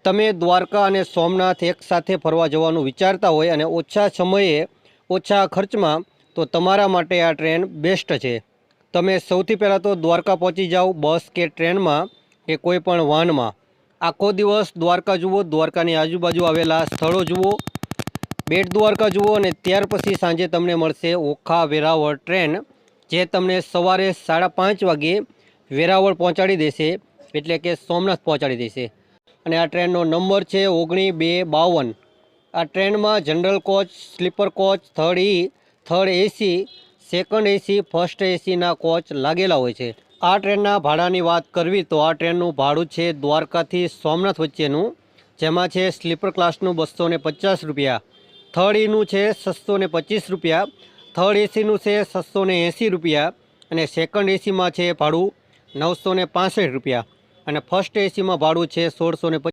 તમે દ્વારકા અને સોમનાથ એકસાથે ફરવા જવાનું વિચારતા હોય અને ઓછા સમયે ઓછા ખર્ચમાં, તો તમારા માટે આ ટ્રેન બેસ્ટ છે। તમે સૌથી પહેલાં તો દ્વારકા પહોંચી જાઓ બસ કે ટ્રેનમાં કે કોઈ પણ વાહનમાં। આખો દિવસ દ્વારકા જુઓ, દ્વારકાની આજુબાજુ આવેલા સ્થળો જુઓ, બેટ દ્વારકા જુઓ અને ત્યાર પછી સાંજે તમને મળશે ઓખા વેરાવળ ટ્રેન, જે તમને સવારે 5:30 વાગ્યે વેરાવળ પહોંચાડી દેશે, એટલે કે સોમનાથ પહોંચાડી દેશે। અને આ ટ્રેનનો નંબર છે 9252। આ ટ્રેનમાં general coach, sleeper coach, third E, third AC, second AC, first એસીના કોચ લાગેલા હોય છે। આ ટ્રેનના ભાડાની વાત કરવી તો આ ટ્રેનનું ભાડું છે દ્વારકાથી સોમનાથ વચ્ચેનું, જેમાં છે સ્લીપર ક્લાસનું 250 રૂપિયા, થર્ડ ઈનું છે 625 રૂપિયા, થર્ડ એસીનું છે 680 રૂપિયા અને સેકન્ડ એસીમાં છે ભાડું 965 રૂપિયા અને ફર્સ્ટ એસીમાં ભાડું છે 1650।